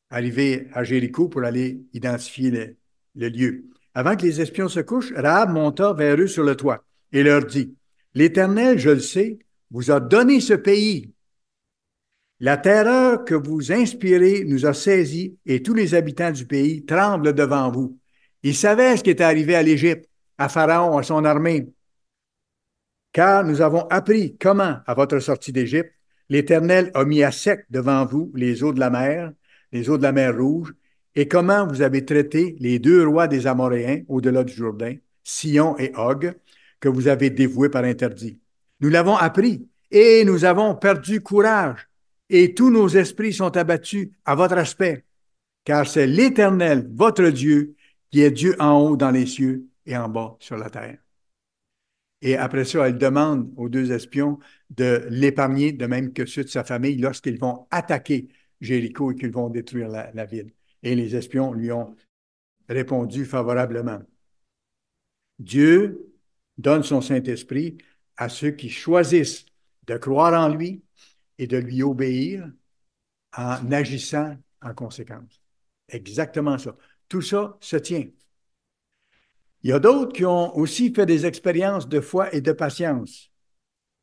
arrivés à Jéricho pour aller identifier le lieu. Avant que les espions se couchent, Rahab monta vers eux sur le toit et leur dit, l'Éternel, je le sais, vous a donné ce pays. La terreur que vous inspirez nous a saisis et tous les habitants du pays tremblent devant vous. Ils savaient ce qui était arrivé à l'Égypte, à Pharaon, à son armée. Car nous avons appris comment, à votre sortie d'Égypte, l'Éternel a mis à sec devant vous les eaux de la mer Rouge, et comment vous avez traité les deux rois des Amoréens au-delà du Jourdain, Sion et Og, que vous avez dévoués par interdit. Nous l'avons appris, et nous avons perdu courage, et tous nos esprits sont abattus à votre aspect, car c'est l'Éternel, votre Dieu, qui est Dieu en haut dans les cieux et en bas sur la terre. Et après ça, elle demande aux deux espions de l'épargner, de même que ceux de sa famille, lorsqu'ils vont attaquer Jéricho et qu'ils vont détruire la ville. Et les espions lui ont répondu favorablement. Dieu donne son Saint-Esprit à ceux qui choisissent de croire en lui et de lui obéir en agissant en conséquence. Exactement ça. Tout ça se tient. Il y a d'autres qui ont aussi fait des expériences de foi et de patience.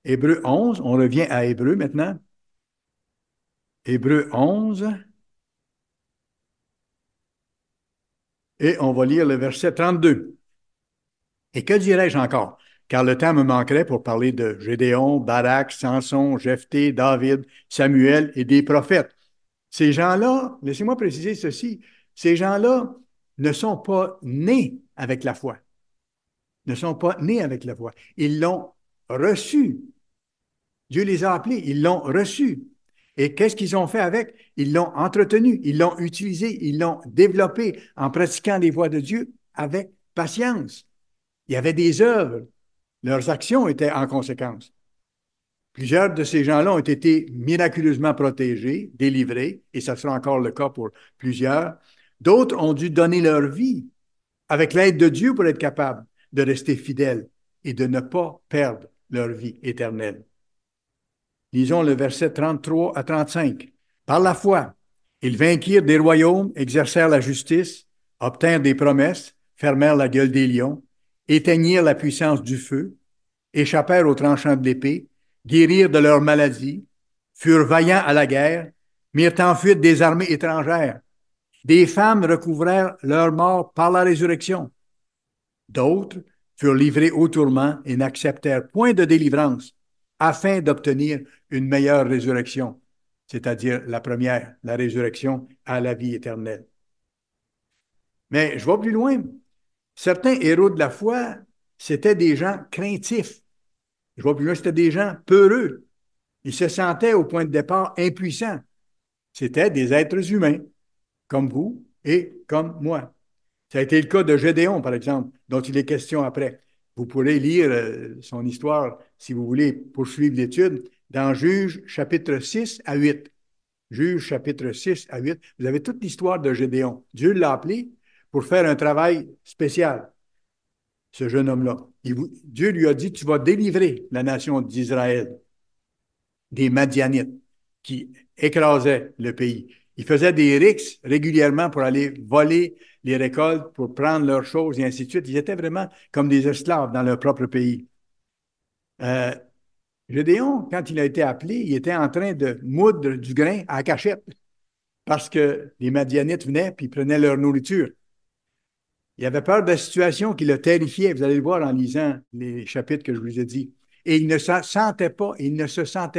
Hébreu 11, on revient à Hébreu maintenant. Hébreu 11, et on va lire le verset 32. Et que dirais-je encore? Car le temps me manquerait pour parler de Gédéon, Barak, Samson, Jephthé, David, Samuel et des prophètes. Ces gens-là, laissez-moi préciser ceci, ces gens-là ne sont pas nés avec la foi. Ne sont pas nés avec la foi. Ils l'ont reçue. Dieu les a appelés, ils l'ont reçue. Et qu'est-ce qu'ils ont fait avec? Ils l'ont entretenu, ils l'ont utilisé, ils l'ont développé en pratiquant les voies de Dieu avec patience. Il y avait des œuvres. Leurs actions étaient en conséquence. Plusieurs de ces gens-là ont été miraculeusement protégés, délivrés, et ça sera encore le cas pour plusieurs. D'autres ont dû donner leur vie avec l'aide de Dieu pour être capables de rester fidèles et de ne pas perdre leur vie éternelle. Lisons le verset 33 à 35. Par la foi, ils vainquirent des royaumes, exercèrent la justice, obtinrent des promesses, fermèrent la gueule des lions, éteignirent la puissance du feu, échappèrent aux tranchants de l'épée, guérirent de leurs maladies, furent vaillants à la guerre, mirent en fuite des armées étrangères. Des femmes recouvrèrent leur mort par la résurrection. D'autres furent livrés au tourment et n'acceptèrent point de délivrance afin d'obtenir une meilleure résurrection, c'est-à-dire la première, la résurrection à la vie éternelle. Mais je vais plus loin. Certains héros de la foi, c'étaient des gens craintifs. Je vais plus loin, c'était des gens peureux. Ils se sentaient au point de départ impuissants. C'étaient des êtres humains, comme vous et comme moi. Ça a été le cas de Gédéon, par exemple, dont il est question après. Vous pourrez lire son histoire, si vous voulez poursuivre l'étude, dans Juges chapitre 6 à 8. Juges chapitre 6 à 8. Vous avez toute l'histoire de Gédéon. Dieu l'a appelé pour faire un travail spécial. ce jeune homme-là. Dieu lui a dit, tu vas délivrer la nation d'Israël des Madianites qui écrasaient le pays. Ils faisaient des rixes régulièrement pour aller voler les récoltes, pour prendre leurs choses et ainsi de suite. Ils étaient vraiment comme des esclaves dans leur propre pays. Euh, Gédéon, quand il a été appelé, il était en train de moudre du grain à la cachette parce que les Madianites venaient et prenaient leur nourriture. Il avait peur de la situation qui le terrifiait. Vous allez le voir en lisant les chapitres que je vous ai dit. Et il ne se sentait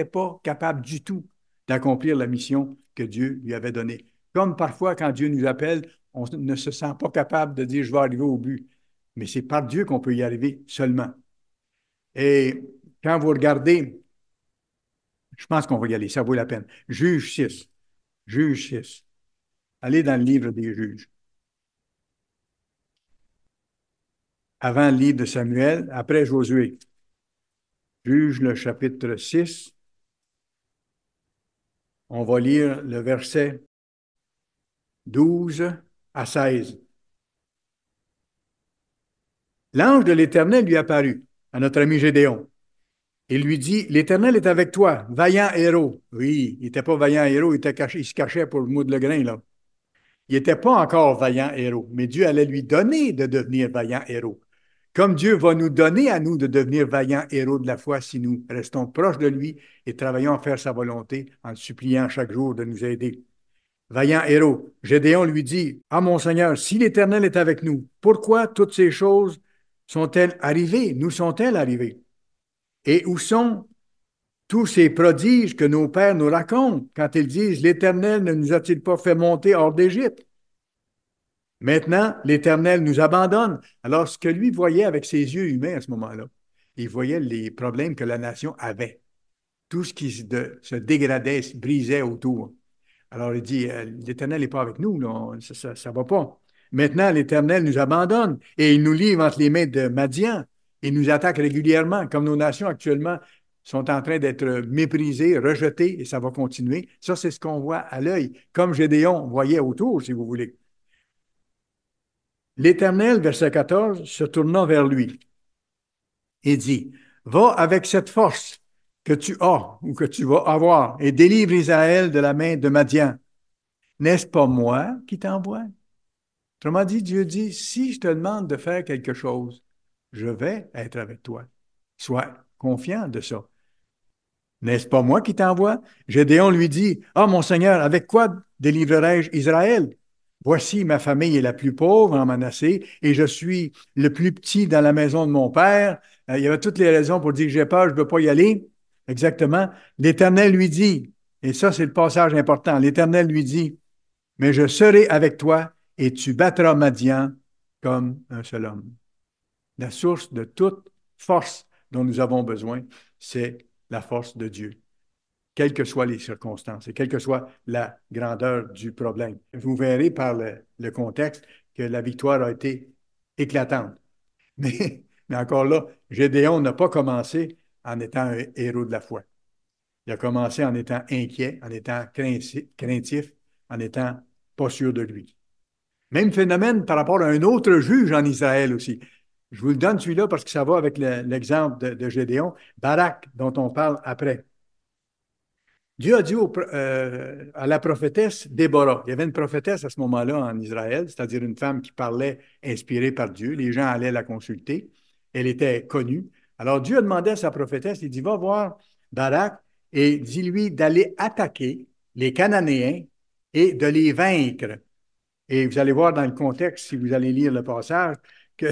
pas capable du tout d'accomplir la mission que Dieu lui avait donnée. Comme parfois, quand Dieu nous appelle, on ne se sent pas capable de dire je vais arriver au but. Mais c'est par Dieu qu'on peut y arriver seulement. Et quand vous regardez, je pense qu'on va y aller, ça vaut la peine. Juge 6. Juge 6. Allez dans le livre des juges. Avant le livre de Samuel, après Josué. Juge le chapitre 6. On va lire le verset 12 à 16. L'ange de l'Éternel lui apparut à notre ami Gédéon. Il lui dit, l'Éternel est avec toi, vaillant héros. Oui, il n'était pas vaillant héros, il se cachait pour le mot de le grain, là. Il n'était pas encore vaillant héros, mais Dieu allait lui donner de devenir vaillant héros. Comme Dieu va nous donner à nous de devenir vaillants héros de la foi si nous restons proches de lui et travaillons à faire sa volonté en le suppliant chaque jour de nous aider. Vaillant héros, Gédéon lui dit, ah mon Seigneur, si l'Éternel est avec nous, pourquoi toutes ces choses sont-elles arrivées? Nous sont-elles arrivées? Et où sont tous ces prodiges que nos pères nous racontent quand ils disent, l'Éternel ne nous a-t-il pas fait monter hors d'Égypte? Maintenant, l'Éternel nous abandonne. Alors, ce que lui voyait avec ses yeux humains à ce moment-là, il voyait les problèmes que la nation avait. Tout ce qui se dégradait, se brisait autour. Alors, il dit, l'Éternel n'est pas avec nous, là, ça ne va pas. Maintenant, l'Éternel nous abandonne et il nous livre entre les mains de Madian. Il nous attaque régulièrement, comme nos nations actuellement sont en train d'être méprisées, rejetées, et ça va continuer. Ça, c'est ce qu'on voit à l'œil, comme Gédéon voyait autour, si vous voulez. L'Éternel, verset 14, se tourna vers lui et dit, va avec cette force que tu as ou que tu vas avoir et délivre Israël de la main de Madian. N'est-ce pas moi qui t'envoie? Autrement dit, Dieu dit, si je te demande de faire quelque chose, je vais être avec toi. Sois confiant de ça. N'est-ce pas moi qui t'envoie? Gédéon lui dit, ah mon Seigneur, avec quoi délivrerai-je Israël? Voici, ma famille est la plus pauvre en Manassé et je suis le plus petit dans la maison de mon père. Il y avait toutes les raisons pour dire que j'ai peur, je ne veux pas y aller. Exactement. L'Éternel lui dit, et ça c'est le passage important, l'Éternel lui dit, mais je serai avec toi et tu battras Madian comme un seul homme. La source de toute force dont nous avons besoin, c'est la force de Dieu, quelles que soient les circonstances et quelle que soit la grandeur du problème. Vous verrez par le contexte que la victoire a été éclatante. Mais encore là, Gédéon n'a pas commencé en étant un héros de la foi. Il a commencé en étant inquiet, en étant craintif, en étant pas sûr de lui. Même phénomène par rapport à un autre juge en Israël aussi. Je vous le donne celui-là parce que ça va avec l'exemple de Gédéon, Barak, dont on parle après. Dieu a dit à la prophétesse Déborah, il y avait une prophétesse à ce moment-là en Israël, c'est-à-dire une femme qui parlait inspirée par Dieu, les gens allaient la consulter, elle était connue. Alors Dieu a demandé à sa prophétesse, il dit, va voir Barak et dis-lui d'aller attaquer les Cananéens et de les vaincre. Et vous allez voir dans le contexte, si vous allez lire le passage, que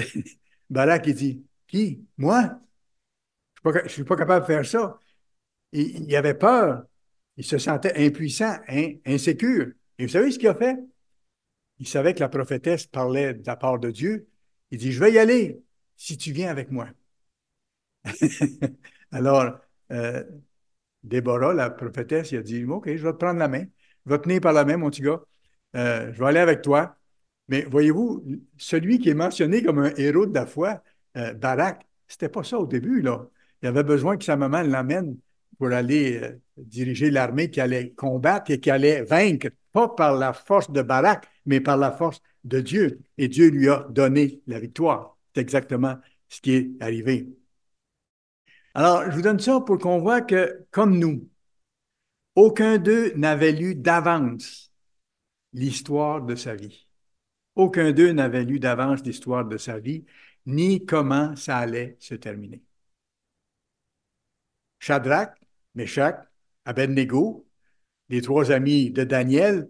Barak, il dit, qui? Moi? Je ne suis pas capable de faire ça. Il avait peur. Il se sentait impuissant, insécure. Et vous savez ce qu'il a fait? Il savait que la prophétesse parlait de la part de Dieu. Il dit, je vais y aller si tu viens avec moi. Alors, Déborah, la prophétesse, il a dit, OK, je vais te prendre la main. Je vais te tenir par la main, mon petit gars. Je vais aller avec toi. Mais voyez-vous, celui qui est mentionné comme un héros de la foi, Barak, c'était pas ça au début, là. Il avait besoin que sa maman l'amène pour aller diriger l'armée qui allait combattre et qui allait vaincre, pas par la force de Barak, mais par la force de Dieu. Et Dieu lui a donné la victoire. C'est exactement ce qui est arrivé. Alors, je vous donne ça pour qu'on voit que, comme nous, aucun d'eux n'avait lu d'avance l'histoire de sa vie. Aucun d'eux n'avait lu d'avance l'histoire de sa vie, ni comment ça allait se terminer. Shadrach, Meshach, Abednego, les trois amis de Daniel,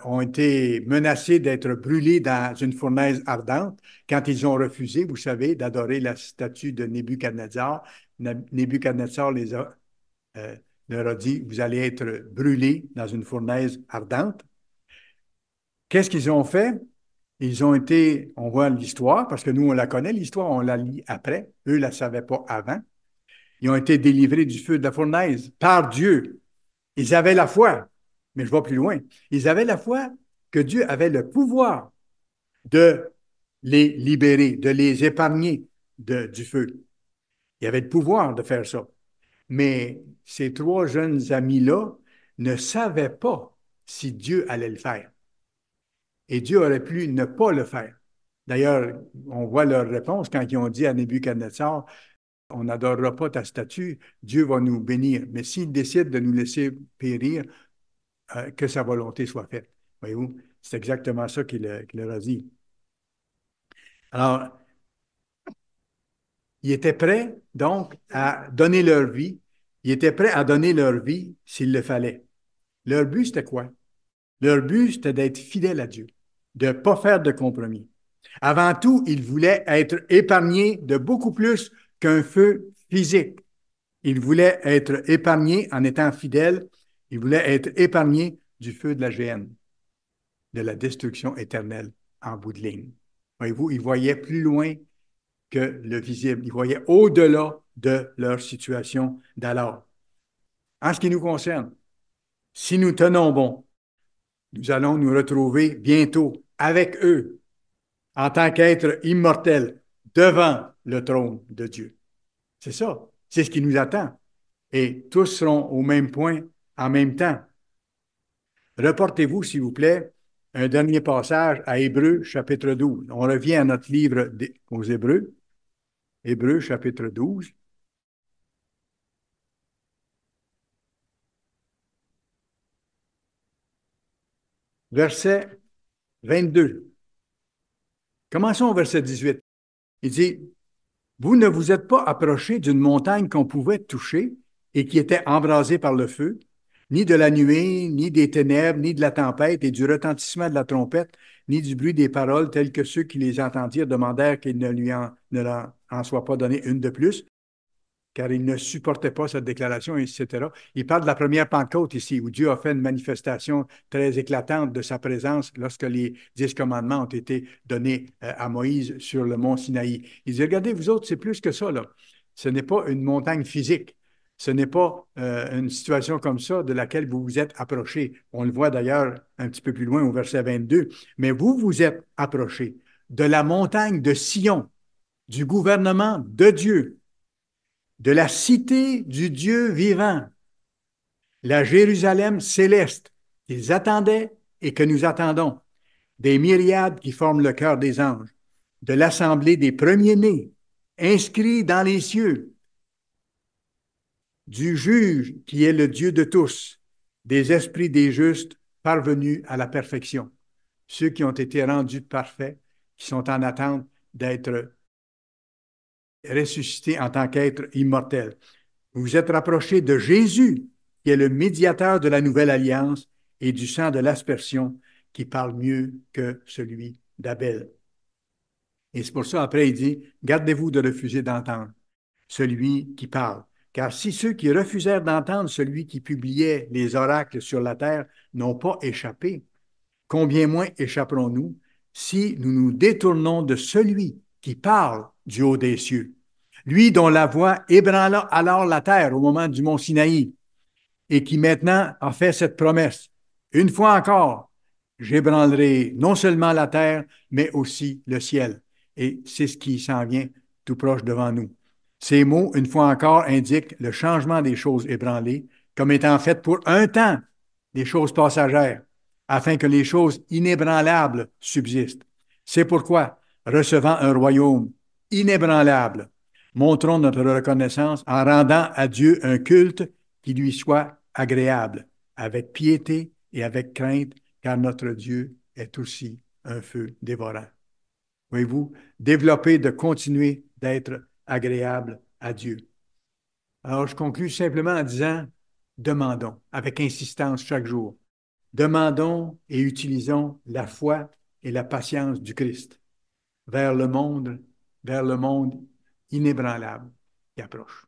ont été menacés d'être brûlés dans une fournaise ardente quand ils ont refusé, vous savez, d'adorer la statue de Nebuchadnezzar. Nebuchadnezzar leur a dit, vous allez être brûlés dans une fournaise ardente. Qu'est-ce qu'ils ont fait? Ils ont été, on voit l'histoire, parce que nous, on la connaît, l'histoire, on la lit après. Eux ne la savaient pas avant. Ils ont été délivrés du feu de la fournaise par Dieu. Ils avaient la foi, mais je vais plus loin. Ils avaient la foi que Dieu avait le pouvoir de les libérer, de les épargner du feu. Il avait le pouvoir de faire ça. Mais ces trois jeunes amis-là ne savaient pas si Dieu allait le faire. Et Dieu aurait pu ne pas le faire. D'ailleurs, on voit leur réponse quand ils ont dit à Nebuchadnezzar, on n'adorera pas ta statue, Dieu va nous bénir. Mais s'il décide de nous laisser périr, que sa volonté soit faite. Voyez-vous, c'est exactement ça qu'il leur a dit. Alors, ils étaient prêts, donc, à donner leur vie. Ils étaient prêts à donner leur vie s'il le fallait. Leur but, c'était quoi? Leur but, c'était d'être fidèles à Dieu, de ne pas faire de compromis. Avant tout, ils voulaient être épargnés de beaucoup plus qu'un feu physique. Ils voulaient être épargnés en étant fidèles. Ils voulaient être épargnés du feu de la géhenne, de la destruction éternelle en bout de ligne. Voyez-vous, ils voyaient plus loin que le visible. Ils voyaient au-delà de leur situation d'alors. En ce qui nous concerne, si nous tenons bon, nous allons nous retrouver bientôt avec eux en tant qu'êtres immortels devant le trône de Dieu. C'est ça. C'est ce qui nous attend. Et tous seront au même point en même temps. Reportez-vous, s'il vous plaît, un dernier passage à Hébreux, chapitre 12. On revient à notre livre aux Hébreux. Hébreux, chapitre 12. Verset 22. Commençons au verset 18. Il dit, vous ne vous êtes pas approchés d'une montagne qu'on pouvait toucher et qui était embrasée par le feu, ni de la nuée, ni des ténèbres, ni de la tempête et du retentissement de la trompette, ni du bruit des paroles tels que ceux qui les entendirent demandèrent qu'il ne leur en soit pas donné une de plus, car ils ne supportaient pas cette déclaration, etc. Il parle de la première Pentecôte ici, où Dieu a fait une manifestation très éclatante de sa présence lorsque les 10 commandements ont été donnés à Moïse sur le mont Sinaï. Il dit, regardez, vous autres, c'est plus que ça, là. Ce n'est pas une montagne physique. Ce n'est pas une situation comme ça de laquelle vous vous êtes approchés. On le voit d'ailleurs un petit peu plus loin au verset 22. Mais vous vous êtes approchés de la montagne de Sion, du gouvernement de Dieu, de la cité du Dieu vivant, la Jérusalem céleste qu'ils attendaient et que nous attendons, des myriades qui forment le cœur des anges, de l'assemblée des premiers-nés, inscrits dans les cieux, du juge qui est le Dieu de tous, des esprits des justes parvenus à la perfection, ceux qui ont été rendus parfaits, qui sont en attente d'être ressuscités en tant qu'êtres immortels. Vous vous êtes rapprochés de Jésus, qui est le médiateur de la nouvelle alliance, et du sang de l'aspersion, qui parle mieux que celui d'Abel. Et c'est pour ça, après, il dit, gardez-vous de refuser d'entendre celui qui parle. Car si ceux qui refusèrent d'entendre celui qui publiait les oracles sur la terre n'ont pas échappé, combien moins échapperons-nous si nous nous détournons de celui qui parle du haut des cieux, lui dont la voix ébranla alors la terre au moment du mont Sinaï, et qui maintenant a fait cette promesse. Une fois encore, j'ébranlerai non seulement la terre, mais aussi le ciel. Et c'est ce qui s'en vient tout proche devant nous. Ces mots, une fois encore, indiquent le changement des choses ébranlées comme étant faites pour un temps, des choses passagères, afin que les choses inébranlables subsistent. C'est pourquoi, recevant un royaume inébranlable. Montrons notre reconnaissance en rendant à Dieu un culte qui lui soit agréable, avec piété et avec crainte, car notre Dieu est aussi un feu dévorant. Voyez-vous, développer de continuer d'être agréable à Dieu. Alors, je conclus simplement en disant, demandons avec insistance chaque jour. Demandons et utilisons la foi et la patience du Christ vers le monde inébranlable qui approche.